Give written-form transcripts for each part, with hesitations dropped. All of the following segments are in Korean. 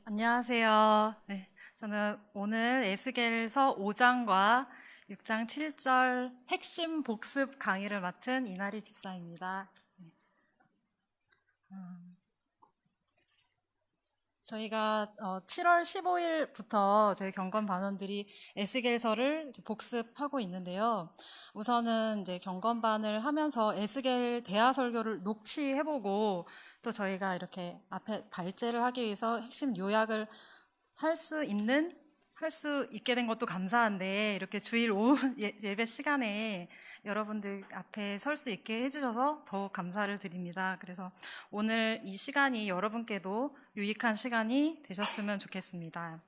안녕하세요. 네, 저는 오늘 에스겔서 5장과 6장 7절 핵심 복습 강의를 맡은 이나리 집사입니다. 네. 저희가 7월 15일부터 저희 경건 반원들이 에스겔서를 이제 복습하고 있는데요. 우선은 이제 경건반을 하면서 에스겔 대화 설교를 녹취해보고 또 저희가 이렇게 앞에 발제를 하기 위해서 핵심 요약을 할 수 있게 된 것도 감사한데, 이렇게 주일 오후 예배 시간에 여러분들 앞에 설 수 있게 해주셔서 더욱 감사를 드립니다. 그래서 오늘 이 시간이 여러분께도 유익한 시간이 되셨으면 좋겠습니다.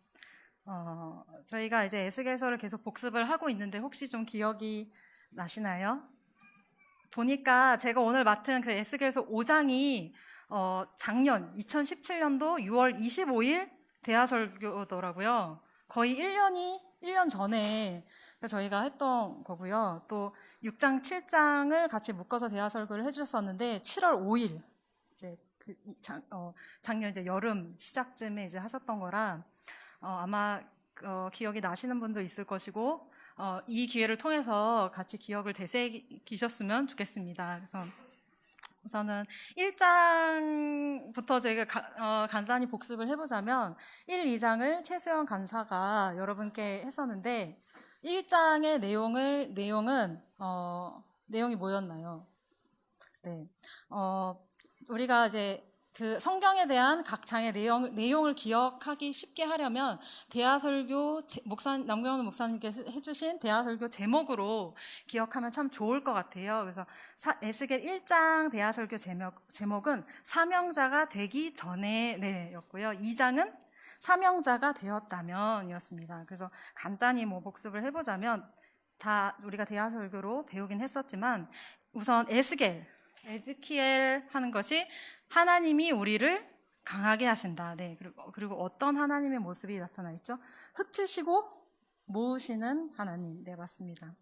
저희가 이제 에스겔서를 계속 복습을 하고 있는데 혹시 좀 기억이 나시나요? 보니까 제가 오늘 맡은 그 에스겔서 5장이 작년 2017년도 6월 25일 대하설교더라고요. 거의 1년 전에 저희가 했던 거고요. 또 6장, 7장을 같이 묶어서 대하설교를 해주셨었는데 7월 5일 이제 작년 이제 여름 시작쯤에 이제 하셨던 거라 아마 기억이 나시는 분도 있을 것이고 이 기회를 통해서 같이 기억을 되새기셨으면 좋겠습니다. 그래서 우선은 1장부터 저희가 간단히 복습을 해보자면 1, 2장을 최수영 간사가 여러분께 했었는데 1장의 내용이 뭐였나요? 네, 우리가 이제 그 성경에 대한 각 장의 내용을 기억하기 쉽게 하려면 대하설교 남경원 목사님께서 해주신 대하설교 제목으로 기억하면 참 좋을 것 같아요. 그래서 에스겔 1장 대하설교 제목은 사명자가 되기 전에 였고요. 2장은 사명자가 되었다면 이었습니다. 그래서 간단히 복습을 해보자면 다 우리가 대하설교로 배우긴 했었지만 우선 에즈키엘 하는 것이 하나님이 우리를 강하게 하신다. 네, 그리고 어떤 하나님의 모습이 나타나 있죠? 흩으시고 모으시는 하나님. 네, 맞습니다.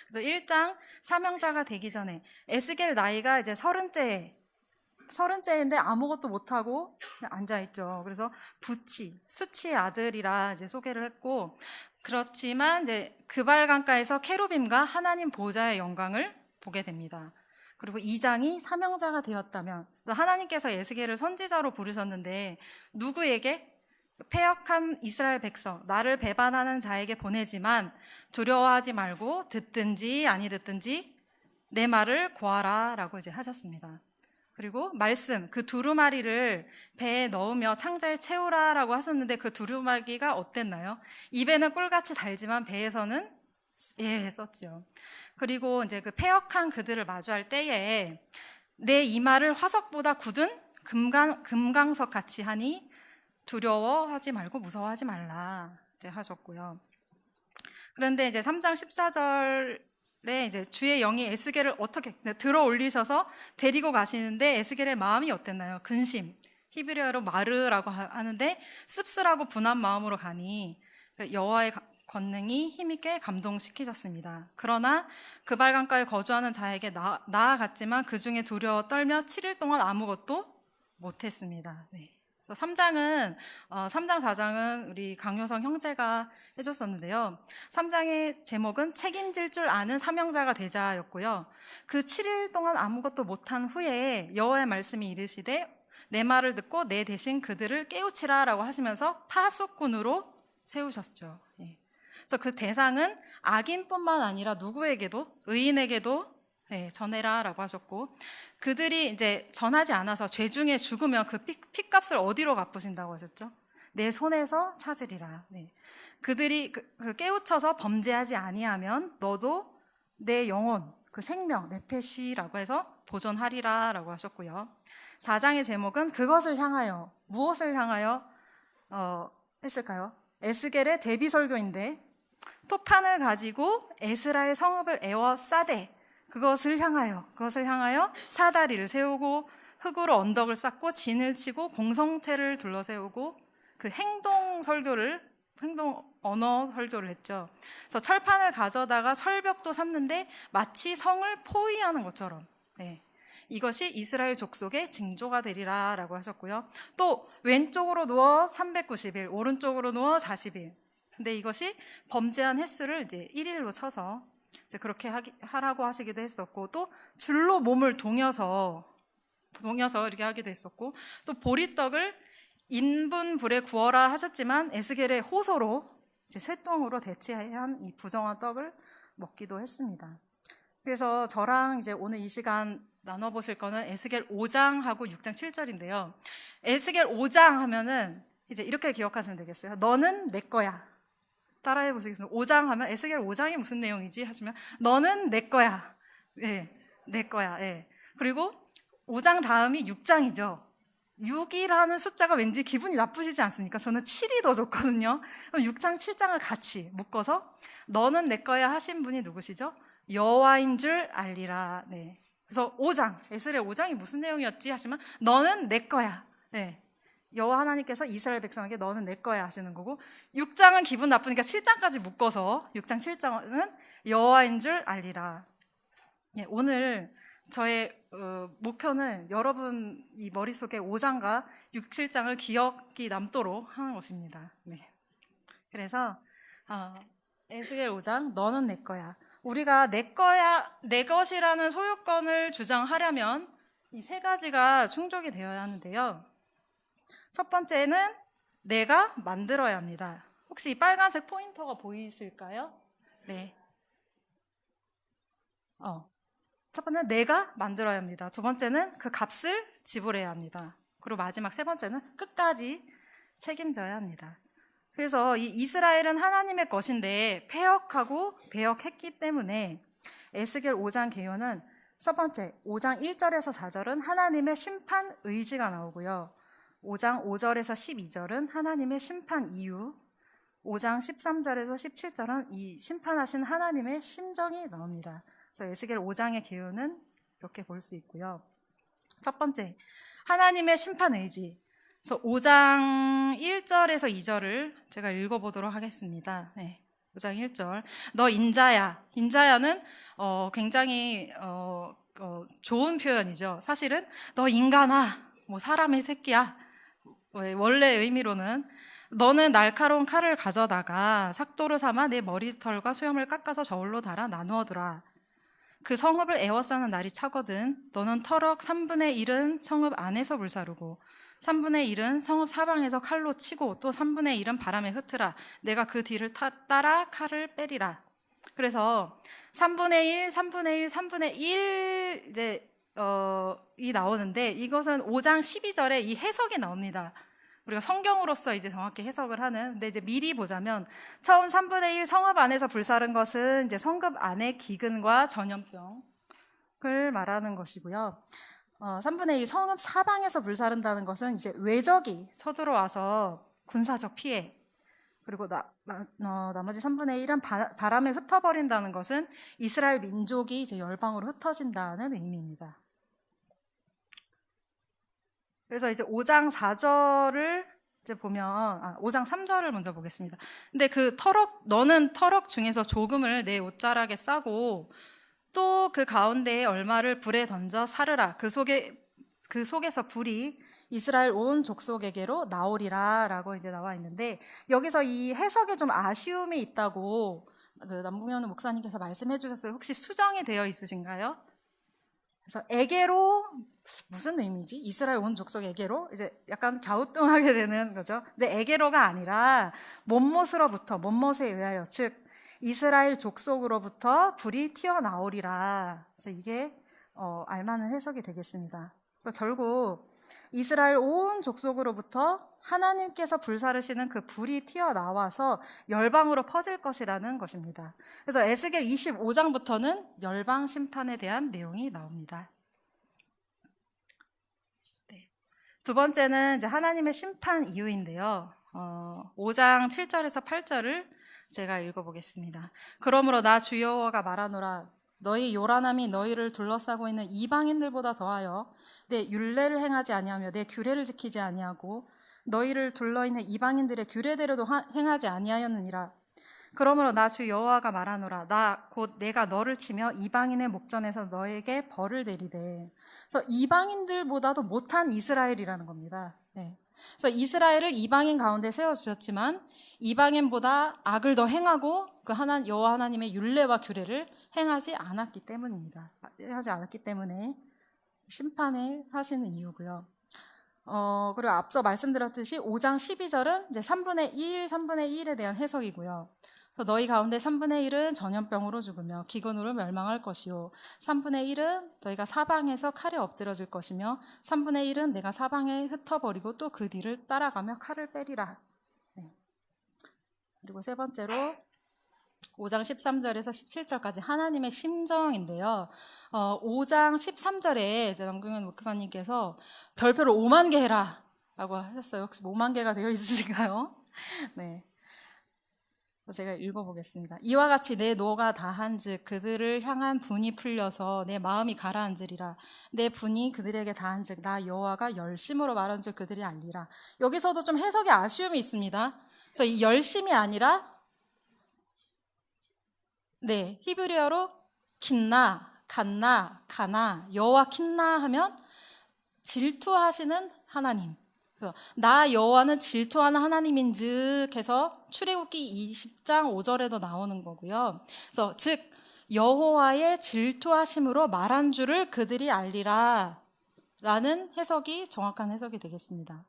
그래서 1장 사명자가 되기 전에 에스겔 나이가 이제 30째인데 아무것도 못하고 앉아있죠. 그래서 수치의 아들이라 이제 소개를 했고, 그렇지만 이제 그발강가에서 케루빔과 하나님 보좌의 영광을 보게 됩니다. 그리고 2장이 사명자가 되었다면 하나님께서 에스겔을 선지자로 부르셨는데 누구에게? 패역한 이스라엘 백성, 나를 배반하는 자에게 보내지만 두려워하지 말고 듣든지 아니 듣든지 내 말을 고하라 라고 이제 하셨습니다. 그리고 말씀, 그 두루마리를 배에 넣으며 창자에 채우라 라고 하셨는데 그 두루마리가 어땠나요? 입에는 꿀같이 달지만 배에서는 썼죠. 그리고 이제 그 패역한 그들을 마주할 때에 내 이마를 화석보다 굳은 금강석 같이 하니 두려워하지 말고 무서워하지 말라 이제 하셨고요. 그런데 이제 3장 14절에 이제 주의 영이 에스겔을 어떻게 들어 올리셔서 데리고 가시는데 에스겔의 마음이 어땠나요? 근심, 히브리어로 마르라고 하는데 씁쓸하고 분한 마음으로 가니 여호와의 권능이 힘있게 감동시키셨습니다. 그러나 그발강가에 거주하는 자에게 나아갔지만 그 중에 두려워 떨며 7일 동안 아무것도 못했습니다. 네. 그래서 3장, 4장은 우리 강효성 형제가 해줬었는데요. 3장의 제목은 책임질 줄 아는 사명자가 되자였고요. 그 7일 동안 아무것도 못한 후에 여호와의 말씀이 이르시되 내 말을 듣고 내 대신 그들을 깨우치라 라고 하시면서 파수꾼으로 세우셨죠. 네. 그래서 그 대상은 악인뿐만 아니라 누구에게도 의인에게도 전해라라고 하셨고 그들이 이제 전하지 않아서 죄 중에 죽으면 그 핏값을 어디로 갚으신다고 하셨죠? 내 손에서 찾으리라. 네. 그들이 그 깨우쳐서 범죄하지 아니하면 너도 내 영혼, 그 생명, 네페시라고 해서 보존하리라라고 하셨고요. 4장의 제목은 그것을 향하여 무엇을 향하여 했을까요? 에스겔의 대비 설교인데 토판을 가지고 에스라의 성읍을 에워싸되 그것을 향하여 사다리를 세우고 흙으로 언덕을 쌓고 진을 치고 공성태를 둘러세우고 그 행동 언어 설교를 했죠. 그래서 철판을 가져다가 설벽도 삼는데 마치 성을 포위하는 것처럼 이것이 이스라엘 족속의 징조가 되리라 라고 하셨고요. 또 왼쪽으로 누워 390일, 오른쪽으로 누워 40일. 근데 이것이 범죄한 횟수를 이제 1일로 쳐서 이제 그렇게 하라고 하시기도 했었고, 또 줄로 몸을 동여서 이렇게 하기도 했었고, 또 보리떡을 인분 불에 구워라 하셨지만 에스겔의 호소로 이제 쇠똥으로 대체한 이 부정한 떡을 먹기도 했습니다. 그래서 저랑 이제 오늘 이 시간 나눠보실 거는 에스겔 5장하고 6장 7절인데요. 에스겔 5장 하면은 이제 이렇게 기억하시면 되겠어요. 너는 내 거야. 따라해 보시겠습니다. 5장 하면 에스겔 5장이 무슨 내용이지 하시면 너는 내 거야. 네, 내 거야. 네. 그리고 5장 다음이 6장이죠. 6이라는 숫자가 왠지 기분이 나쁘시지 않습니까? 저는 7이 더 좋거든요. 6장, 7장을 같이 묶어서 너는 내 거야 하신 분이 누구시죠? 여호와인 줄 알리라. 네. 그래서 5장, 에스겔 5장이 무슨 내용이었지 하시면 너는 내 거야. 네. 여호와 하나님께서 이스라엘 백성에게 너는 내 거야 하시는 거고, 6장은 기분 나쁘니까 7장까지 묶어서 6장, 7장은 여호와인 줄 알리라. 네, 오늘 저의 목표는 여러분 이 머릿속에 5장과 6, 7장을 기억이 남도록 하는 것입니다. 네. 그래서 에스겔 5장 너는 내 거야. 우리가 내 거야, 내 것이라는 소유권을 주장하려면 이 세 가지가 충족이 되어야 하는데요. 첫 번째는 내가 만들어야 합니다. 혹시 이 빨간색 포인터가 보이실까요? 네. 첫 번째는 내가 만들어야 합니다. 두 번째는 그 값을 지불해야 합니다. 그리고 마지막 세 번째는 끝까지 책임져야 합니다. 그래서 이 이스라엘은 하나님의 것인데 패역하고 배역했기 때문에 에스겔 5장 개요는 첫 번째 5장 1절에서 4절은 하나님의 심판 의지가 나오고요. 5장 5절에서 12절은 하나님의 심판 이유, 5장 13절에서 17절은 이 심판하신 하나님의 심정이 나옵니다. 그래서 에스겔 5장의 개요는 이렇게 볼 수 있고요. 첫 번째, 하나님의 심판 의지. 그래서 5장 1절에서 2절을 제가 읽어보도록 하겠습니다. 네, 5장 1절. 너 인자야. 인자야는 굉장히 좋은 표현이죠. 사실은 너 인간아, 뭐 사람의 새끼야. 원래 의미로는 너는 날카로운 칼을 가져다가 삭도로 삼아 내 머리털과 수염을 깎아서 저울로 달아 나누어두라. 그 성읍을 에워싸는 날이 차거든. 너는 터럭 3분의 1은 성읍 안에서 불사르고 3분의 1은 성읍 사방에서 칼로 치고 또 3분의 1은 바람에 흩으라. 내가 그 뒤를 따라 칼을 빼리라. 그래서 3분의 1, 3분의 1, 3분의 1 이제 이 나오는데 이것은 5장 12절에 이 해석이 나옵니다. 우리가 성경으로서 이제 정확히 해석을 하는. 근데 이제 미리 보자면 처음 3분의 1 성읍 안에서 불사른 것은 이제 성읍 안의 기근과 전염병을 말하는 것이고요. 3분의 1 성읍 사방에서 불사른다는 것은 이제 외적이 쳐들어와서 군사적 피해, 그리고 나머지 3분의 1은 바람에 흩어버린다는 것은 이스라엘 민족이 이제 열방으로 흩어진다는 의미입니다. 그래서 이제 5장 4절을 이제 보면 5장 3절을 먼저 보겠습니다. 근데 그 너는 터럭 중에서 조금을 내 옷자락에 싸고 또 그 가운데에 얼마를 불에 던져 사르라. 그 속에서 불이 이스라엘 온 족속에게로 나오리라라고 이제 나와 있는데, 여기서 이 해석에 좀 아쉬움이 있다고 그 남궁현 목사님께서 말씀해 주셨어요. 혹시 수정이 되어 있으신가요? 그래서 에게로 무슨 의미지? 이스라엘 온 족속에게로 이제 약간 갸우뚱하게 되는 거죠. 근데 에게로가 아니라 못못에 의하여, 즉 이스라엘 족속으로부터 불이 튀어나오리라. 그래서 이게 알만한 해석이 되겠습니다. 그래서 결국 이스라엘 온 족속으로부터 하나님께서 불사르시는 그 불이 튀어나와서 열방으로 퍼질 것이라는 것입니다. 그래서 에스겔 25장부터는 열방 심판에 대한 내용이 나옵니다. 네. 두 번째는 이제 하나님의 심판 이유인데요. 5장 7절에서 8절을 제가 읽어보겠습니다. 그러므로 나 주 여호와가 말하노라. 너희 요란함이 너희를 둘러싸고 있는 이방인들보다 더하여 내 율례를 행하지 아니하며 내 규례를 지키지 아니하고 너희를 둘러있는 이방인들의 규례대로도 행하지 아니하였느니라. 그러므로 나 주 여호와가 말하노라. 나 곧 내가 너를 치며 이방인의 목전에서 너에게 벌을 내리되. 그래서 이방인들보다도 못한 이스라엘이라는 겁니다. 네. 그래서 이스라엘을 이방인 가운데 세워주셨지만 이방인보다 악을 더 행하고 그 여호와 하나님의 율례와 규례를 행하지 않았기 때문입니다. 행하지 않았기 때문에 심판을 하시는 이유고요. 그리고 앞서 말씀드렸듯이 5장 12절은 이제 3분의 1에 대한 해석이고요. 너희 가운데 3분의 1은 전염병으로 죽으며 기근으로 멸망할 것이요 3분의 1은 너희가 사방에서 칼에 엎드러질 것이며 3분의 1은 내가 사방에 흩어버리고 또 그 뒤를 따라가며 칼을 빼리라. 네. 그리고 세 번째로 5장 13절에서 17절까지 하나님의 심정인데요. 5장 13절에 이제 남궁현 목사님께서 별표를 5만 개 해라 라고 하셨어요. 혹시 5만 개가 되어 있으신가요? 네. 제가 읽어보겠습니다. 이와 같이 내 노가 다한즉 그들을 향한 분이 풀려서 내 마음이 가라앉으리라. 내 분이 그들에게 다한즉 나 여호와가 열심으로 말한 줄 그들이 알리라. 여기서도 좀 해석에 아쉬움이 있습니다. 그래서 이 열심이 아니라 네, 히브리어로 킨나, 간나, 가나, 여호와 킨나 하면 질투하시는 하나님. 나 여호와는 질투하는 하나님인즉 해서 출애굽기 20장 5절에도 나오는 거고요. 그래서 즉 여호와의 질투하심으로 말한 줄을 그들이 알리라 라는 해석이 정확한 해석이 되겠습니다.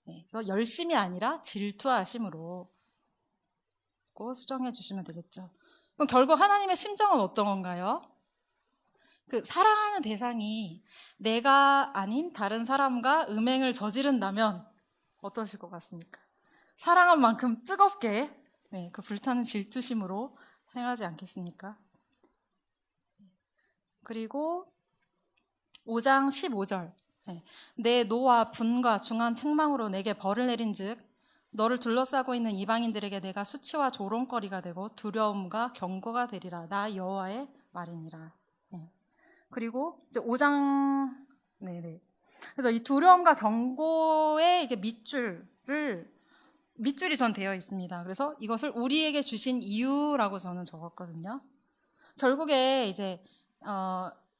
네, 그래서 열심이 아니라 질투하심으로 꼭 수정해 주시면 되겠죠. 그럼 결국 하나님의 심정은 어떤 건가요? 그 사랑하는 대상이 내가 아닌 다른 사람과 음행을 저지른다면 어떠실 것 같습니까? 사랑한 만큼 뜨겁게 네, 그 불타는 질투심으로 행하지 않겠습니까? 그리고 5장 15절 네, 내 노와 분과 중한 책망으로 내게 벌을 내린즉 너를 둘러싸고 있는 이방인들에게 내가 수치와 조롱거리가 되고 두려움과 경고가 되리라. 나 여호와의 말이니라. 네. 그리고 이제 5장 네네. 그래서 이 두려움과 경고의 이게 밑줄이 전 되어 있습니다. 그래서 이것을 우리에게 주신 이유라고 저는 적었거든요. 결국에 이제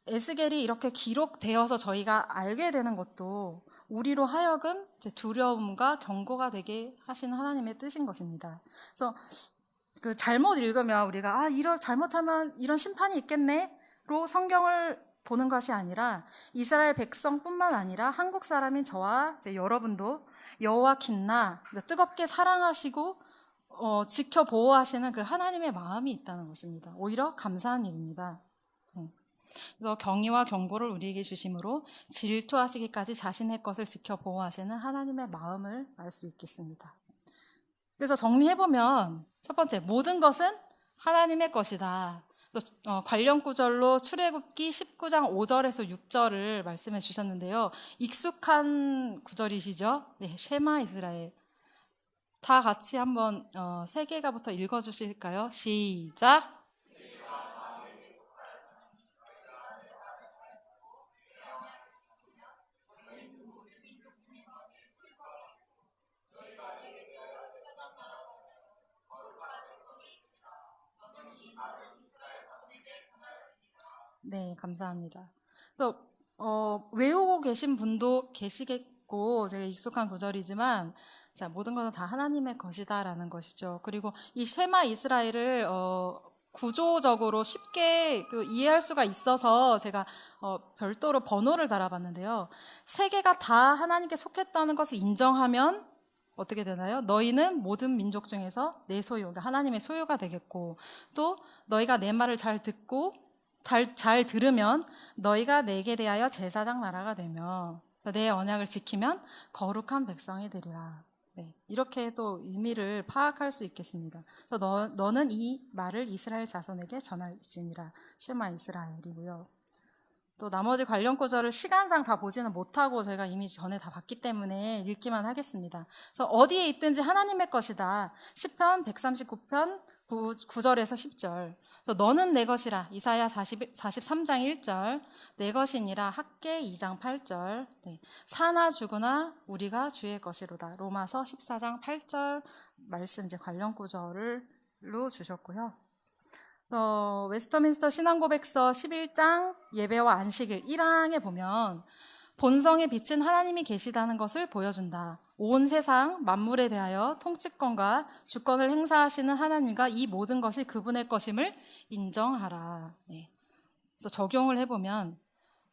에스겔이 이렇게 기록되어서 저희가 알게 되는 것도 우리로 하여금 이제 두려움과 경고가 되게 하시는 하나님의 뜻인 것입니다. 그래서 그 잘못 읽으면 우리가 잘못하면 이런 심판이 있겠네로 성경을 보는 것이 아니라 이스라엘 백성뿐만 아니라 한국 사람인 저와 이제 여러분도 여호와 킨나 뜨겁게 사랑하시고 지켜 보호하시는 그 하나님의 마음이 있다는 것입니다. 오히려 감사한 일입니다. 그래서 경의와 경고를 우리에게 주심으로 질투하시기까지 자신의 것을 지켜 보호하시는 하나님의 마음을 알 수 있겠습니다. 그래서 정리해보면 첫 번째, 모든 것은 하나님의 것이다. 그래서 관련 구절로 출애굽기 19장 5절에서 6절을 말씀해 주셨는데요. 익숙한 구절이시죠? 네, 쉐마 이스라엘. 다 같이 한번 세 개가부터 읽어주실까요? 시작. 네, 감사합니다. 그래서 외우고 계신 분도 계시겠고 제가 익숙한 구절이지만 자, 모든 것은 다 하나님의 것이다라는 것이죠. 그리고 이 쉐마 이스라엘을 구조적으로 쉽게 이해할 수가 있어서 제가 별도로 번호를 달아봤는데요. 세 개가 다 하나님께 속했다는 것을 인정하면 어떻게 되나요? 너희는 모든 민족 중에서 내 소유, 그러니까 하나님의 소유가 되겠고 또 너희가 내 말을 잘 듣고 잘 들으면 너희가 내게 대하여 제사장 나라가 되며 내 언약을 지키면 거룩한 백성이 되리라. 네, 이렇게 또 의미를 파악할 수 있겠습니다. 그래서 너는 이 말을 이스라엘 자손에게 전할지니라. 쉐마 이스라엘이고요. 또 나머지 관련 구절을 시간상 다 보지는 못하고 저희가 이미 전에 다 봤기 때문에 읽기만 하겠습니다. 그래서 어디에 있든지 하나님의 것이다. 시편 139편 9절에서 10절. 그래서 너는 내 것이라 이사야 43장 1절, 내 것이니라 학개 2장 8절, 네. 사나 죽으나 우리가 주의 것이로다. 로마서 14장 8절 말씀 이제 관련 구절로 주셨고요. 웨스터민스터 신앙고백서 11장 예배와 안식일 1항에 보면 본성에 비친 하나님이 계시다는 것을 보여준다. 온 세상 만물에 대하여 통치권과 주권을 행사하시는 하나님과 이 모든 것이 그분의 것임을 인정하라. 네. 그래서 적용을 해보면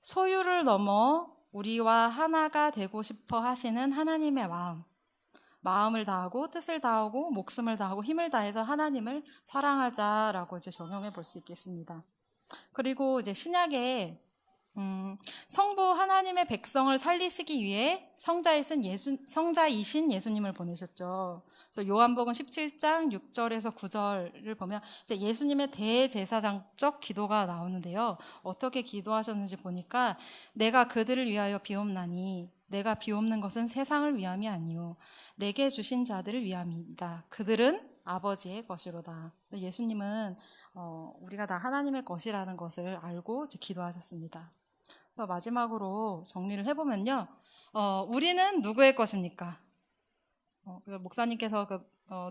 소유를 넘어 우리와 하나가 되고 싶어 하시는 하나님의 마음을 다하고 뜻을 다하고 목숨을 다하고 힘을 다해서 하나님을 사랑하자라고 이제 적용해 볼 수 있겠습니다. 그리고 이제 신약에 성부 하나님의 백성을 살리시기 위해 성자이신 예수님을 보내셨죠. 그래서 요한복음 17장 6절에서 9절을 보면 이제 예수님의 대제사장적 기도가 나오는데요. 어떻게 기도하셨는지 보니까 내가 그들을 위하여 비옵나니 내가 비옵는 것은 세상을 위함이 아니요 내게 주신 자들을 위함이다. 그들은 아버지의 것이로다. 예수님은 우리가 다 하나님의 것이라는 것을 알고 이제 기도하셨습니다. 마지막으로 정리를 해보면요. 우리는 누구의 것입니까? 목사님께서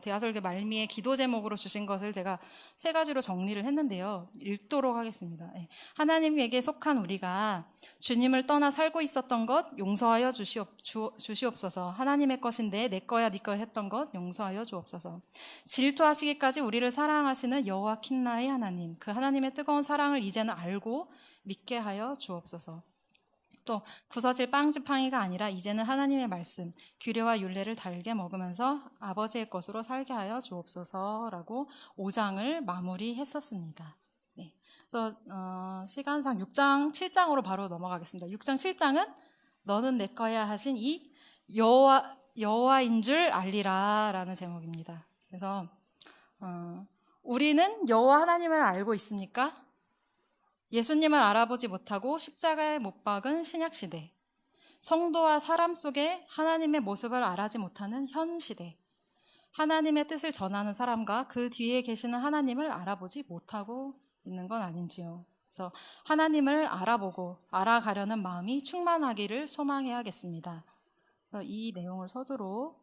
대하설교 말미에 기도 제목으로 주신 것을 제가 3가지로 정리를 했는데요. 읽도록 하겠습니다. 하나님에게 속한 우리가 주님을 떠나 살고 있었던 것 용서하여 주시옵소서. 하나님의 것인데 내 거야 네 거야 했던 것 용서하여 주옵소서. 질투하시기까지 우리를 사랑하시는 여호와 킨나의 하나님, 그 하나님의 뜨거운 사랑을 이제는 알고 믿게 하여 주옵소서. 또 구서질 빵지팡이가 아니라 이제는 하나님의 말씀, 규례와 율례를 달게 먹으면서 아버지의 것으로 살게 하여 주옵소서라고 5장을 마무리했었습니다. 네. 그래서 시간상 6장, 7장으로 바로 넘어가겠습니다. 6장, 7장은 너는 내 거야 하신 이 여호와인 줄 알리라라는 제목입니다. 그래서 우리는 여호와 하나님을 알고 있습니까? 예수님을 알아보지 못하고 십자가에 못 박은 신약시대, 성도와 사람 속에 하나님의 모습을 알아지 못하는 현시대, 하나님의 뜻을 전하는 사람과 그 뒤에 계시는 하나님을 알아보지 못하고 있는 건 아닌지요. 그래서 하나님을 알아보고 알아가려는 마음이 충만하기를 소망해야겠습니다. 그래서 이 내용을 서두로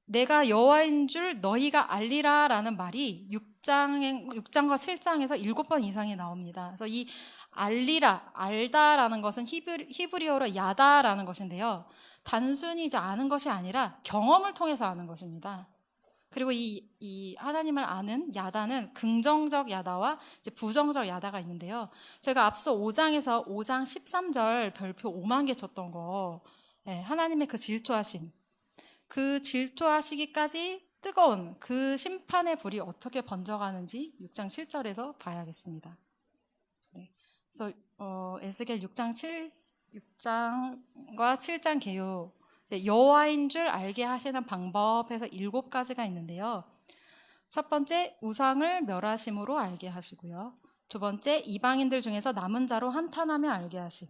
내가 여호와인 줄 너희가 알리라 라는 말이 6장과 7장에서 7번 이상이 나옵니다. 그래서 이 알리라, 알다라는 것은 히브리어로 야다라는 것인데요. 단순히 이제 아는 것이 아니라 경험을 통해서 아는 것입니다. 그리고 이 하나님을 아는 야다는 긍정적 야다와 이제 부정적 야다가 있는데요. 제가 앞서 5장에서 5장 13절 별표 5만 개 쳤던 거, 하나님의 그 질투하심, 그 질투하시기까지 뜨거운 그 심판의 불이 어떻게 번져가는지 6장 7절에서 봐야겠습니다. 네. 그래서 에스겔 6장과 7장 개요. 여호와인 줄 알게 하시는 방법에서 7가지가 있는데요. 첫 번째, 우상을 멸하심으로 알게 하시고요. 두 번째, 이방인들 중에서 남은 자로 한탄하며 알게 하심.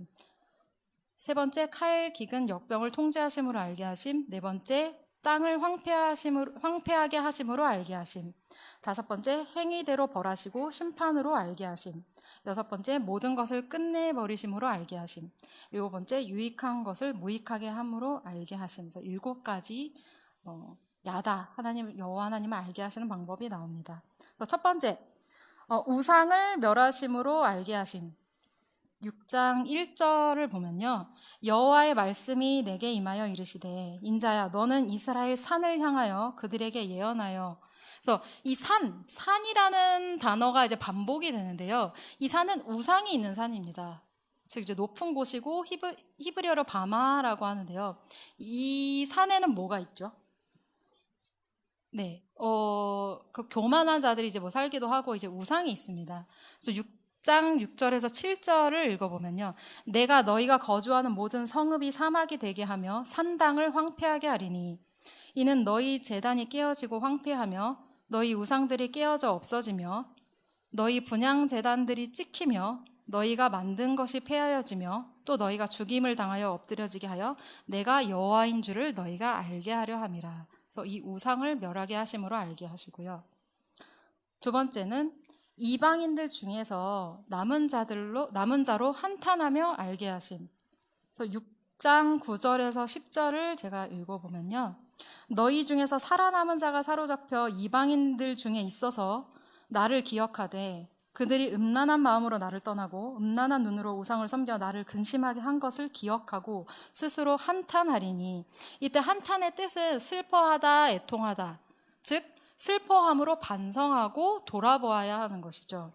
세 번째, 칼, 기근, 역병을 통제하심으로 알게 하심. 네 번째, 땅을 황폐하게 하심으로 알게 하심. 다섯 번째, 행위대로 벌하시고 심판으로 알게 하심. 여섯 번째, 모든 것을 끝내버리심으로 알게 하심. 일곱 번째, 유익한 것을 무익하게 함으로 알게 하심. 그래서 7가지 야다, 여호와 하나님을 알게 하시는 방법이 나옵니다. 그래서 첫 번째, 우상을 멸하심으로 알게 하심. 6장 1절을 보면요. 여호와의 말씀이 내게 임하여 이르시되 인자야 너는 이스라엘 산을 향하여 그들에게 예언하여. 그래서 이 산이라는 단어가 이제 반복이 되는데요. 이 산은 우상이 있는 산입니다. 즉 이제 높은 곳이고 히브리어로 바마라고 하는데요. 이 산에는 뭐가 있죠? 네, 그 교만한 자들이 이제 살기도 하고 이제 우상이 있습니다. 그래서 6장 6절에서 7절을 읽어보면요. 내가 너희가 거주하는 모든 성읍이 사막이 되게 하며 산당을 황폐하게 하리니 이는 너희 제단이 깨어지고 황폐하며 너희 우상들이 깨어져 없어지며 너희 분향 제단들이 찍히며 너희가 만든 것이 폐하여지며 또 너희가 죽임을 당하여 엎드려지게 하여 내가 여호와인 줄을 너희가 알게 하려 함이라. 그래서 이 우상을 멸하게 하심으로 알게 하시고요. 두 번째는 이방인들 중에서 남은 자로 한탄하며 알게 하심. 그래서 6장 9절에서 10절을 제가 읽어보면요. 너희 중에서 살아남은 자가 사로잡혀 이방인들 중에 있어서 나를 기억하되 그들이 음란한 마음으로 나를 떠나고 음란한 눈으로 우상을 섬겨 나를 근심하게 한 것을 기억하고 스스로 한탄하리니. 이때 한탄의 뜻은 슬퍼하다, 애통하다. 즉 슬퍼함으로 반성하고 돌아보아야 하는 것이죠.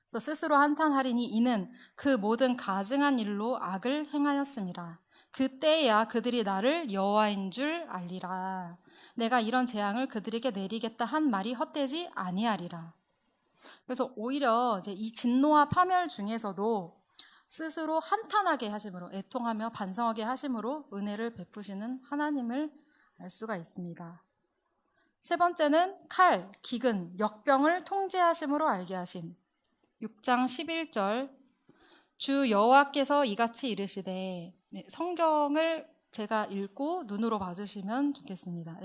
그래서 스스로 한탄하리니 이는 그 모든 가증한 일로 악을 행하였습니다. 그때야 그들이 나를 여호와인 줄 알리라. 내가 이런 재앙을 그들에게 내리겠다 한 말이 헛되지 아니하리라. 그래서 오히려 이제 이 진노와 파멸 중에서도 스스로 한탄하게 하심으로, 애통하며 반성하게 하심으로 은혜를 베푸시는 하나님을 알 수가 있습니다. 세 번째는 칼, 기근, 역병을 통제하심으로 알게 하심. 6장 11절 주 여호와께서 이같이 이르시되, 성경을 제가 읽고 눈으로 봐주시면 좋겠습니다.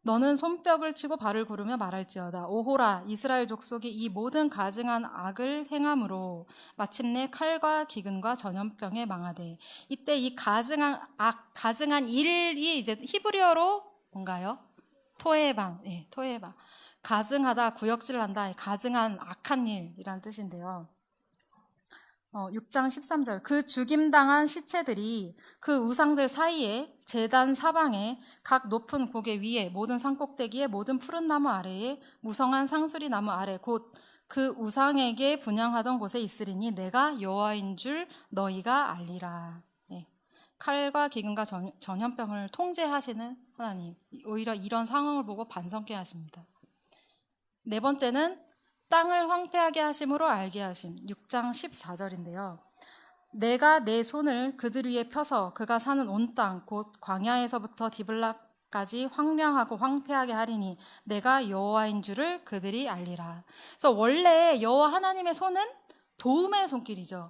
너는 손뼉을 치고 발을 구르며 말할지어다. 오호라, 이스라엘 족속이 이 모든 가증한 악을 행함으로 마침내 칼과 기근과 전염병에 망하되. 이때 이 가증한 악, 가증한 일이 이제 히브리어로 뭔가요? 토에방, 토에방. 가증하다, 구역질난다, 가증한 악한 일이란 뜻인데요. 6장 13절 그 죽임당한 시체들이 그 우상들 사이에 제단 사방에 각 높은 고개 위에 모든 산꼭대기에 모든 푸른 나무 아래에 무성한 상수리 나무 아래 곧 그 우상에게 분향하던 곳에 있으리니 내가 여호와인 줄 너희가 알리라. 칼과 기근과 전염병을 통제하시는 하나님, 오히려 이런 상황을 보고 반성케 하십니다. 네 번째는 땅을 황폐하게 하심으로 알게 하심. 6장 14절인데요. 내가 내 손을 그들 위에 펴서 그가 사는 온 땅 곧 광야에서부터 디블락까지 황량하고 황폐하게 하리니 내가 여호와인 줄을 그들이 알리라. 그래서 원래 여호와 하나님의 손은 도움의 손길이죠.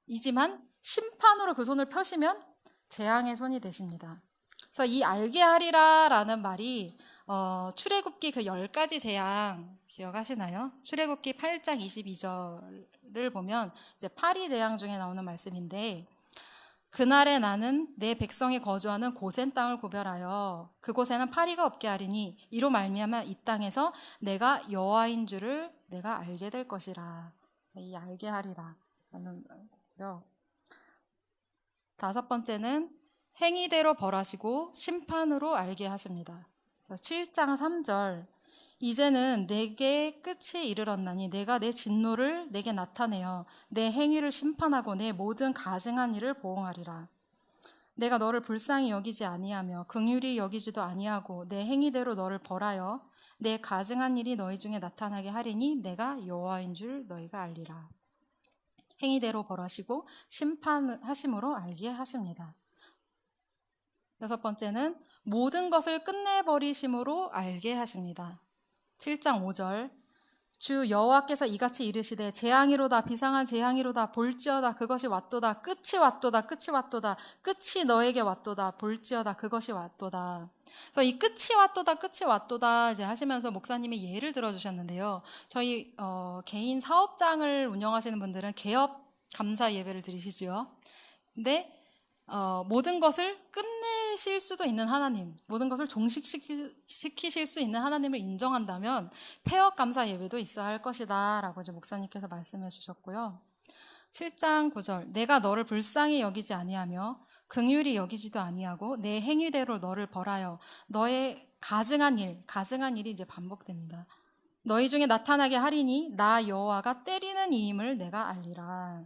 이지만 심판으로 그 손을 펴시면 재앙의 손이 되십니다. 그래서 이 알게 하리라라는 말이 출애굽기 그 10가지 재앙 기억하시나요? 출애굽기 8장 22절을 보면 이제 파리 재앙 중에 나오는 말씀인데, 그날에 나는 내 백성이 거주하는 고센 땅을 구별하여 그곳에는 파리가 없게 하리니 이로 말미암아 이 땅에서 내가 여호와인 줄을 내가 알게 될 것이라. 이 알게 하리라 라는 거요. 다섯 번째는 행위대로 벌하시고 심판으로 알게 하십니다. 7장 3절 이제는 내게 끝이 이르렀나니 내가 내 진노를 내게 나타내어 내 행위를 심판하고 내 모든 가증한 일을 보응하리라. 내가 너를 불쌍히 여기지 아니하며 긍휼히 여기지도 아니하고 내 행위대로 너를 벌하여 내 가증한 일이 너희 중에 나타나게 하리니 내가 여호와인 줄 너희가 알리라. 행위대로 벌하시고 심판하심으로 알게 하십니다. 여섯 번째는 모든 것을 끝내버리심으로 알게 하십니다. 7장 5절 주 여호와께서 이같이 이르시되 재앙이로다 비상한 재앙이로다 볼지어다 그것이 왔도다 끝이 왔도다 끝이 왔도다 끝이 너에게 왔도다 볼지어다 그것이 왔도다. 그래서 이 끝이 왔도다 끝이 왔도다 이제 하시면서 목사님이 예를 들어주셨는데요. 저희 개인 사업장을 운영하시는 분들은 개업 감사 예배를 드리시죠. 근데 모든 것을 끝내실 수도 있는 하나님, 모든 것을 종식시키실 수 있는 하나님을 인정한다면 폐업 감사 예배도 있어야 할 것이다 라고 이제 목사님께서 말씀해 주셨고요. 7장 9절 내가 너를 불쌍히 여기지 아니하며 긍휼히 여기지도 아니하고 내 행위대로 너를 벌하여 너의 가증한 일이 이제 반복됩니다. 너희 중에 나타나게 하리니 나 여호와가 때리는 이임을 내가 알리라.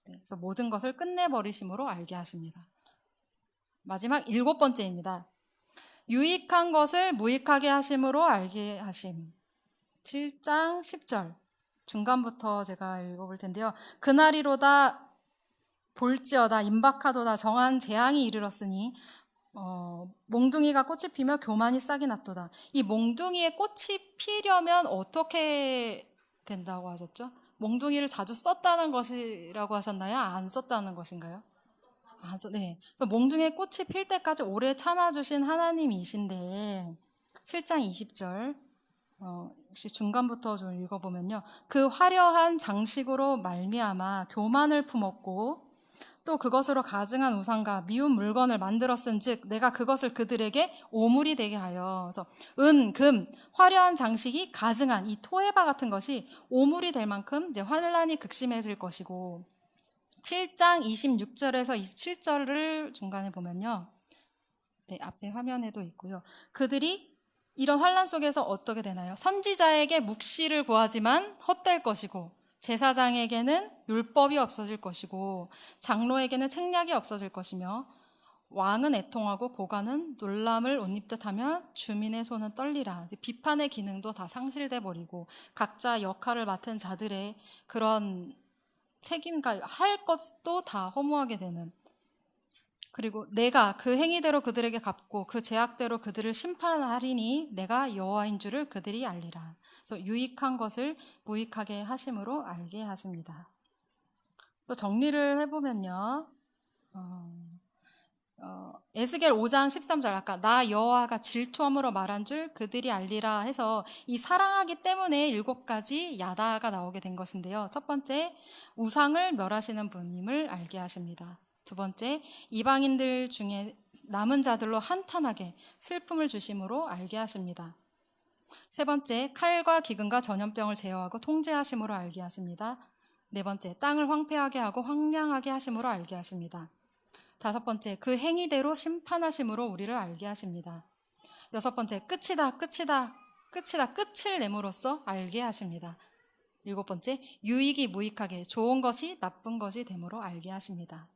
그래서 모든 것을 끝내버리심으로 알게 하십니다. 마지막 7번째입니다. 유익한 것을 무익하게 하심으로 알게 하심. 7장 10절 중간부터 제가 읽어볼 텐데요. 그날이로다 볼지어다 임박하도다 정한 재앙이 이르렀으니 몽둥이가 꽃이 피며 교만이 싹이 났도다. 이 몽둥이에 꽃이 피려면 어떻게 된다고 하셨죠? 몽둥이를 자주 썼다는 것이라고 하셨나요? 안 썼다는 것인가요? 네. 그래서 몽둥이에 꽃이 필 때까지 오래 참아주신 하나님이신데 7장 20절 역시 중간부터 좀 읽어보면요. 그 화려한 장식으로 말미암아 교만을 품었고 또 그것으로 가증한 우상과 미운 물건을 만들었은즉 내가 그것을 그들에게 오물이 되게 하여. 그래서 은, 금, 화려한 장식이 가증한 이 토에바 같은 것이 오물이 될 만큼 이제 환란이 극심해질 것이고 7장 26절에서 27절을 중간에 보면요. 네, 앞에 화면에도 있고요. 그들이 이런 환란 속에서 어떻게 되나요? 선지자에게 묵시를 구하지만 헛될 것이고 제사장에게는 율법이 없어질 것이고 장로에게는 책략이 없어질 것이며 왕은 애통하고 고관은 놀람을 옷 입듯 하면 주민의 손은 떨리라. 이제 비판의 기능도 다 상실돼 버리고 각자 역할을 맡은 자들의 그런 책임과 할 것도 다 허무하게 되는, 그리고 내가 그 행위대로 그들에게 갚고 그 죄악대로 그들을 심판하리니 내가 여호와인 줄을 그들이 알리라. 그래서 유익한 것을 무익하게 하심으로 알게 하십니다. 또 정리를 해보면요. 에스겔 5장 13절 아까 나 여호와가 질투함으로 말한 줄 그들이 알리라 해서 이 사랑하기 때문에 7가지 야다가 나오게 된 것인데요. 첫 번째, 우상을 멸하시는 분임을 알게 하십니다. 두 번째, 이방인들 중에 남은 자들로 한탄하게 슬픔을 주심으로 알게 하십니다. 세 번째, 칼과 기근과 전염병을 제어하고 통제하심으로 알게 하십니다. 네 번째, 땅을 황폐하게 하고 황량하게 하심으로 알게 하십니다. 다섯 번째, 그 행위대로 심판하심으로 우리를 알게 하십니다. 여섯 번째, 끝이다, 끝이다, 끝이다, 끝을 내므로써 알게 하십니다. 일곱 번째, 유익이 무익하게 좋은 것이 나쁜 것이 됨으로 알게 하십니다.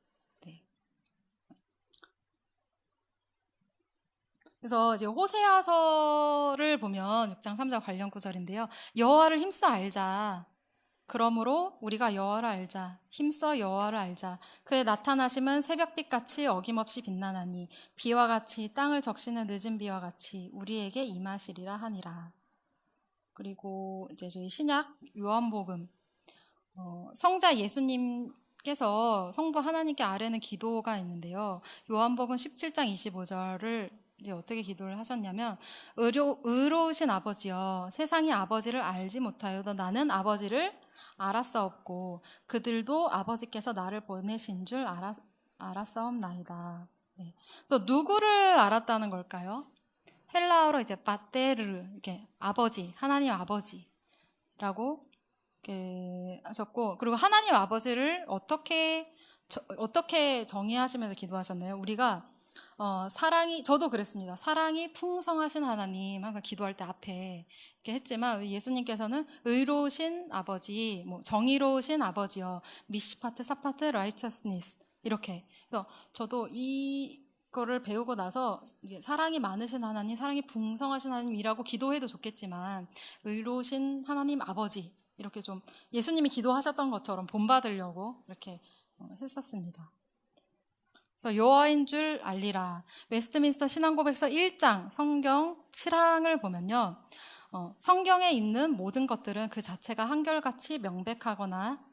그래서 이제 호세아서를 보면 6장 3절 관련 구절인데요. 여호와를 힘써 알자. 그러므로 우리가 여호와를 알자. 힘써 여호와를 알자. 그의 나타나심은 새벽빛같이 어김없이 빛나나니 비와 같이 땅을 적시는 늦은 비와 같이 우리에게 임하시리라 하니라. 그리고 이제 저희 신약 요한복음 성자 예수님께서 성부 하나님께 아뢰는 기도가 있는데요. 요한복음 17장 25절을 이제 어떻게 기도를 하셨냐면 의로우신 아버지여 세상이 아버지를 알지 못하여도 나는 아버지를 알았사옵고 그들도 아버지께서 나를 보내신 줄 알았사옵나이다. 네. 그래서 누구를 알았다는 걸까요? 헬라어로 이제 파테르, 이렇게 아버지, 하나님 아버지라고 이렇게 하셨고, 그리고 하나님 아버지를 어떻게 정의하시면서 기도하셨나요? 우리가 사랑이, 저도 그랬습니다. 사랑이 풍성하신 하나님, 항상 기도할 때 앞에 이렇게 했지만, 예수님께서는 의로우신 아버지, 정의로우신 아버지요, 미시파트, 사파트, 라이처스니스, 이렇게. 그래서 저도 이거를 배우고 나서, 사랑이 많으신 하나님, 사랑이 풍성하신 하나님이라고 기도해도 좋겠지만, 의로우신 하나님 아버지, 이렇게 좀 예수님이 기도하셨던 것처럼 본받으려고 이렇게 했었습니다. 그래서 여호와인 줄 알리라. 웨스트민스터 신앙고백서 1장 성경 7항을 보면요. 성경에 있는 모든 것들은 그 자체가 한결같이 명백하거나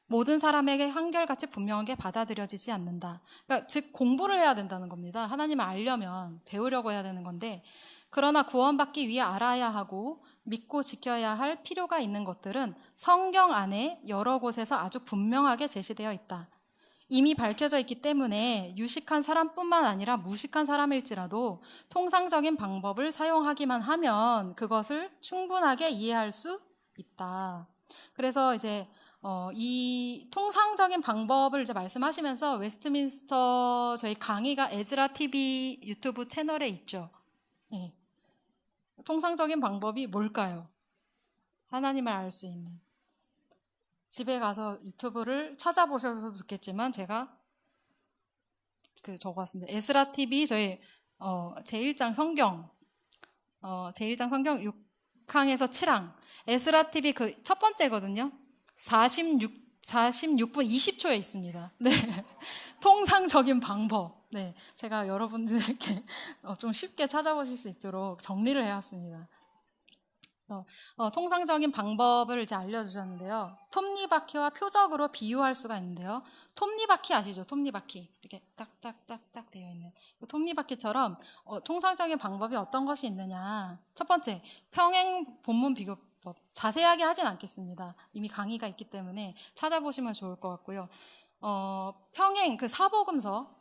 모든 사람에게 한결같이 분명하게 받아들여지지 않는다. 그러니까 즉 공부를 해야 된다는 겁니다. 하나님을 알려면 배우려고 해야 되는 건데, 그러나 구원받기 위해 알아야 하고 믿고 지켜야 할 필요가 있는 것들은 성경 안에 여러 곳에서 아주 분명하게 제시되어 있다. 이미 밝혀져 있기 때문에 유식한 사람뿐만 아니라 무식한 사람일지라도 통상적인 방법을 사용하기만 하면 그것을 충분하게 이해할 수 있다. 그래서 이제 이 통상적인 방법을 이제 말씀하시면서 웨스트민스터 저희 강의가 에즈라 TV 유튜브 채널에 있죠. 네. 통상적인 방법이 뭘까요? 하나님을 알 수 있는. 집에 가서 유튜브를 찾아보셔도 좋겠지만 제가 적어왔습니다. 에스라 TV 저희 제1장 성경 6항에서 7항 에스라 TV 그 첫 번째거든요. 46분 20초에 있습니다. 네. 통상적인 방법. 네. 제가 여러분들께 좀 쉽게 찾아보실 수 있도록 정리를 해왔습니다. 통상적인 방법을 이제 알려주셨는데요. 톱니바퀴와 표적으로 비유할 수가 있는데요. 톱니바퀴 아시죠? 톱니바퀴 이렇게 딱딱딱딱 되어 있는 그 톱니바퀴처럼 통상적인 방법이 어떤 것이 있느냐. 첫 번째, 평행 본문 비교법. 자세하게 하진 않겠습니다. 이미 강의가 있기 때문에 찾아보시면 좋을 것 같고요. 평행 그 사복음서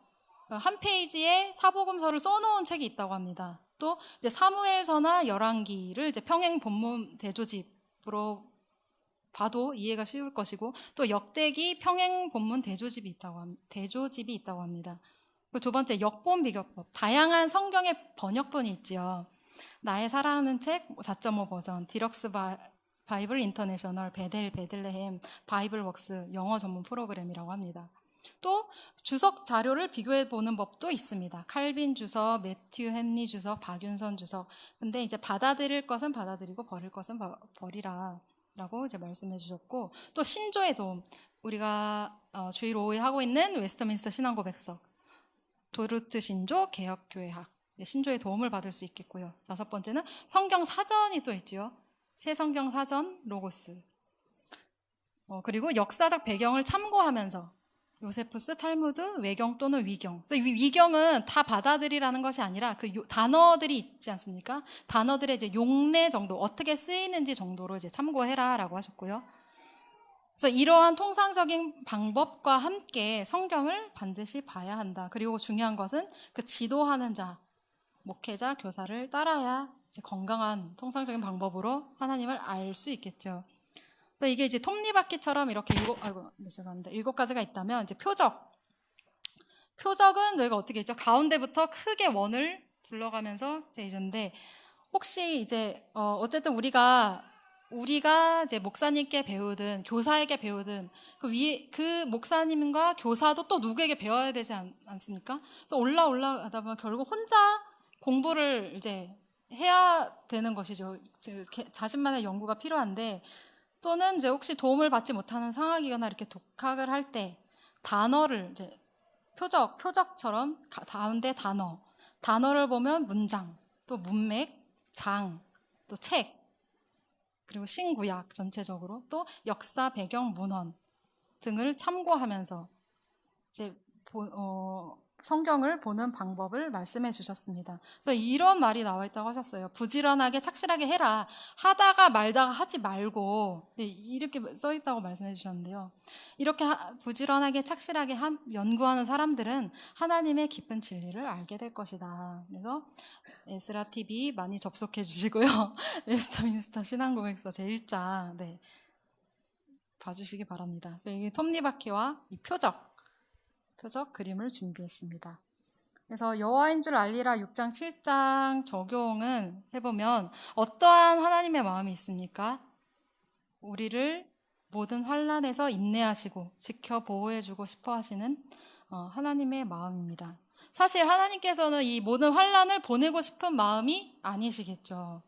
한 페이지에 사복음서를 써놓은 책이 있다고 합니다. 또 이제 사무엘서나 열왕기를 이제 평행 본문 대조집으로 봐도 이해가 쉬울 것이고, 또 역대기 평행 본문 대조집이 있다고 합니다. 두 번째, 역본 비교법. 다양한 성경의 번역본이 있지요. 나의 사랑하는 책 4.5 버전, 디럭스 바이블 인터내셔널, 베들레헴, 바이블 웍스 영어 전문 프로그램이라고 합니다. 또 주석 자료를 비교해 보는 법도 있습니다. 칼빈 주석, 매튜 헨리 주석, 박윤선 주석. 근데 이제 받아들일 것은 받아들이고 버릴 것은 버리라 라고 이제 말씀해 주셨고, 또 신조의 도움. 우리가 주일 오후에 하고 있는 웨스터민스터 신앙고백서, 도르트 신조, 개혁교회학, 신조의 도움을 받을 수 있겠고요. 5번째는 성경 사전이 또 있죠. 새 성경 사전, 로고스. 그리고 역사적 배경을 참고하면서 요세푸스, 탈무드, 외경 또는 위경. 위경은 다 받아들이라는 것이 아니라 그 단어들이 있지 않습니까? 단어들의 이제 용례 정도, 어떻게 쓰이는지 정도로 이제 참고해라라고 하셨고요. 그래서 이러한 통상적인 방법과 함께 성경을 반드시 봐야 한다. 그리고 중요한 것은 그 지도하는 자, 목회자, 교사를 따라야 이제 건강한 통상적인 방법으로 하나님을 알 수 있겠죠. 그래서 이게 이제 톱니바퀴처럼 이렇게 7가지가 있다면, 이제 표적은 저희가 어떻게 했죠? 가운데부터 크게 원을 둘러가면서 이제 이런데, 혹시 이제 어쨌든 우리가 이제 목사님께 배우든 교사에게 배우든 그 목사님과 교사도 또 누구에게 배워야 되지 않습니까? 그래서 올라가다 보면 결국 혼자 공부를 이제 해야 되는 것이죠. 자신만의 연구가 필요한데, 또는 이제 혹시 도움을 받지 못하는 상황이거나 이렇게 독학을 할 때 단어를 이제 표적처럼 가운데 단어를 보면 문장, 또 문맥, 장, 또 책, 그리고 신구약 전체적으로, 또 역사 배경 문헌 등을 참고하면서 이제 성경을 보는 방법을 말씀해 주셨습니다. 그래서 이런 말이 나와 있다고 하셨어요. 부지런하게 착실하게 해라. 하다가 말다가 하지 말고, 이렇게 써 있다고 말씀해 주셨는데요. 이렇게 부지런하게 착실하게 연구하는 사람들은 하나님의 깊은 진리를 알게 될 것이다. 그래서 에스라 TV 많이 접속해 주시고요. 웨스터민스터 신앙고백서 제1장 봐주시기 바랍니다. 그래서 이게 톱니바퀴와 이 표적 그림을 준비했습니다. 그래서 여호와인 줄 알리라 6장 7장 적용은 해보면 어떠한 하나님의 마음이 있습니까? 우리를 모든 환난에서 인내하시고 지켜 보호해주고 싶어 하시는 하나님의 마음입니다. 사실 하나님께서는 이 모든 환난을 보내고 싶은 마음이 아니시겠죠.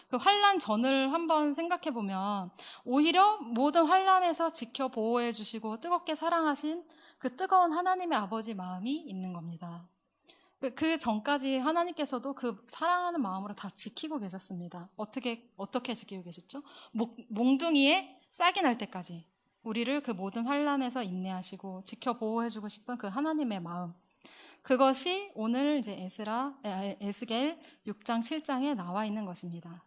그 환난 전을 한번 생각해 보면 오히려 모든 환난에서 지켜 보호해 주시고 뜨겁게 사랑하신 그 뜨거운 하나님의 아버지 마음이 있는 겁니다. 그 전까지 하나님께서도 그 사랑하는 마음으로 다 지키고 계셨습니다. 어떻게 지키고 계셨죠? 몽둥이에 싹이 날 때까지 우리를 그 모든 환난에서 인내하시고 지켜 보호해 주고 싶은 그 하나님의 마음, 그것이 오늘 이제 에스겔 6장 7장에 나와 있는 것입니다.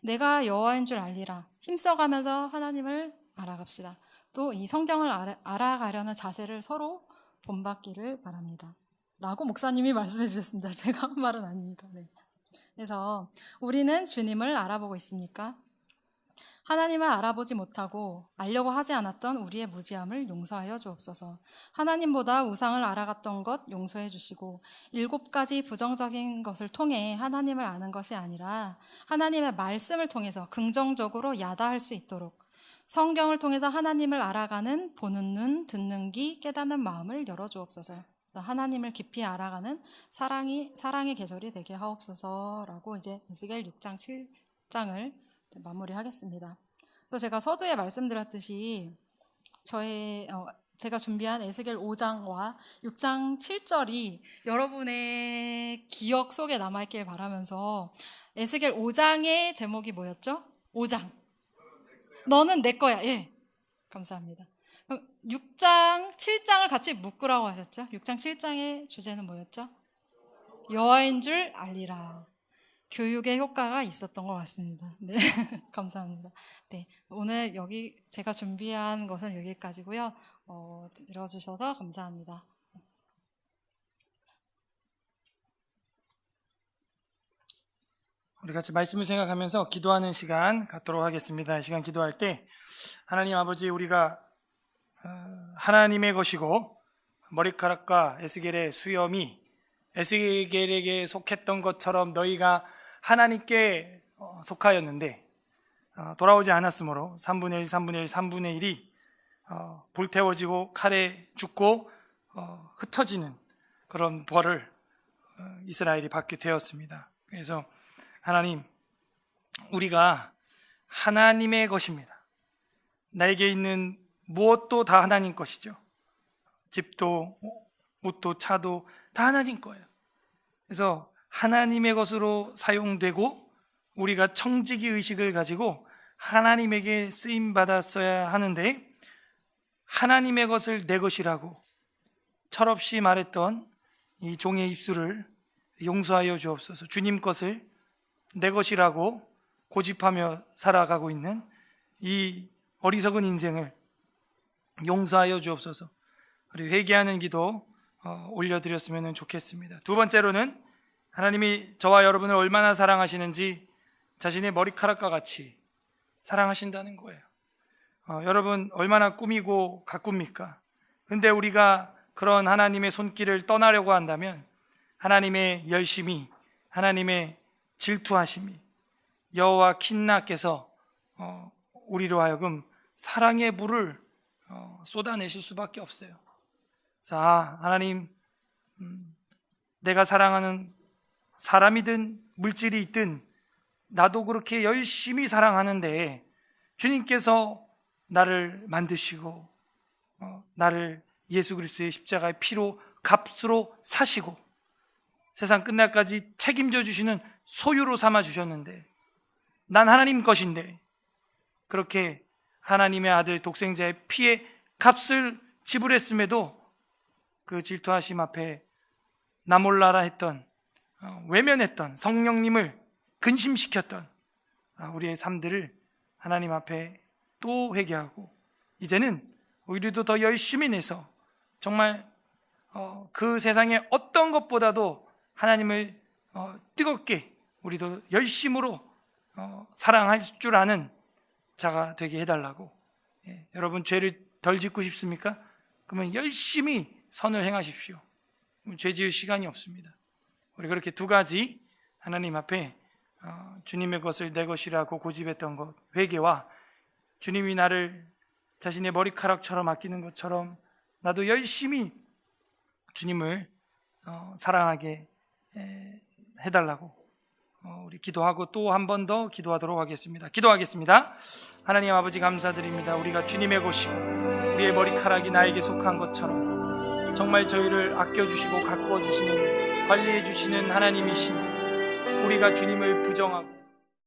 내가 여호와인 줄 알리라. 힘써가면서 하나님을 알아갑시다. 또 이 성경을 알아가려는 자세를 서로 본받기를 바랍니다. 라고 목사님이 말씀해 주셨습니다. 제가 한 말은 아닙니다. 그래서 우리는 주님을 알아보고 있습니까? 하나님을 알아보지 못하고 알려고 하지 않았던 우리의 무지함을 용서하여 주옵소서. 하나님보다 우상을 알아갔던 것 용서해 주시고 7가지 부정적인 것을 통해 하나님을 아는 것이 아니라 하나님의 말씀을 통해서 긍정적으로 야다할 수 있도록 성경을 통해서 하나님을 알아가는 보는 눈, 듣는 귀, 깨닫는 마음을 열어주옵소서. 하나님을 깊이 알아가는 사랑의 계절이 되게 하옵소서라고 이제 에스겔 6장 7장을 마무리하겠습니다. 그래서 제가 서두에 말씀드렸듯이 저의 제가 준비한 에스겔 5장과 6장 7절이 여러분의 기억 속에 남아있길 바라면서, 에스겔 5장의 제목이 뭐였죠? 5장. 너는 내 거야. 예. 감사합니다. 6장, 7장을 같이 묶으라고 하셨죠? 6장, 7장의 주제는 뭐였죠? 여호와인 줄 알리라. 교육의 효과가 있었던 것 같습니다. 네. 감사합니다. 네. 오늘 여기 제가 준비한 것은 여기까지고요. 들어주셔서 감사합니다. 우리 같이 말씀을 생각하면서 기도하는 시간 갖도록 하겠습니다. 이 시간 기도할 때 하나님 아버지, 우리가 하나님의 것이고 머리카락과 에스겔의 수염이 에스겔에게 속했던 것처럼 너희가 하나님께 속하였는데 돌아오지 않았으므로 3분의 1, 3분의 1, 3분의 1이 불태워지고 칼에 죽고 흩어지는 그런 벌을 이스라엘이 받게 되었습니다. 그래서 하나님, 우리가 하나님의 것입니다. 나에게 있는 무엇도 다 하나님 것이죠. 집도 옷도 차도 다 하나님 거예요. 그래서 하나님의 것으로 사용되고 우리가 청지기 의식을 가지고 하나님에게 쓰임 받았어야 하는데, 하나님의 것을 내 것이라고 철없이 말했던 이 종의 입술을 용서하여 주옵소서. 주님 것을 내 것이라고 고집하며 살아가고 있는 이 어리석은 인생을 용서하여 주옵소서. 우리 회개하는 기도 올려드렸으면 좋겠습니다. 두 번째로는 하나님이 저와 여러분을 얼마나 사랑하시는지 자신의 머리카락과 같이 사랑하신다는 거예요. 여러분 얼마나 꾸미고 가꿉니까? 근데 우리가 그런 하나님의 손길을 떠나려고 한다면 하나님의 열심이, 하나님의 질투하심이, 여호와 킨나께서 우리로 하여금 사랑의 물을 쏟아내실 수밖에 없어요. 자, 하나님, 내가 사랑하는 사람이든 물질이 있든 나도 그렇게 열심히 사랑하는데 주님께서 나를 만드시고 나를 예수 그리스도의 십자가의 피로 값으로 사시고 세상 끝날까지 책임져 주시는 소유로 삼아 주셨는데, 난 하나님 것인데 그렇게 하나님의 아들 독생자의 피의 값을 지불했음에도 그 질투하심 앞에 나 몰라라 했던, 외면했던, 성령님을 근심시켰던 우리의 삶들을 하나님 앞에 또 회개하고 이제는 우리도 더 열심히 내서 정말 그 세상의 어떤 것보다도 하나님을 뜨겁게 우리도 열심으로 사랑할 줄 아는 자가 되게 해달라고. 여러분 죄를 덜 짓고 싶습니까? 그러면 열심히 선을 행하십시오. 죄 지을 시간이 없습니다. 우리 그렇게 두 가지 하나님 앞에 주님의 것을 내 것이라고 고집했던 것, 회개와 주님이 나를 자신의 머리카락처럼 아끼는 것처럼 나도 열심히 주님을 사랑하게 해달라고 우리 기도하고 또 한 번 더 기도하도록 하겠습니다. 기도하겠습니다. 하나님 아버지, 감사드립니다. 우리가 주님의 것이고 우리의 머리카락이 나에게 속한 것처럼 정말 저희를 아껴주시고 가꿔주시는, 관리해주시는 하나님이신데 우리가 주님을 부정하고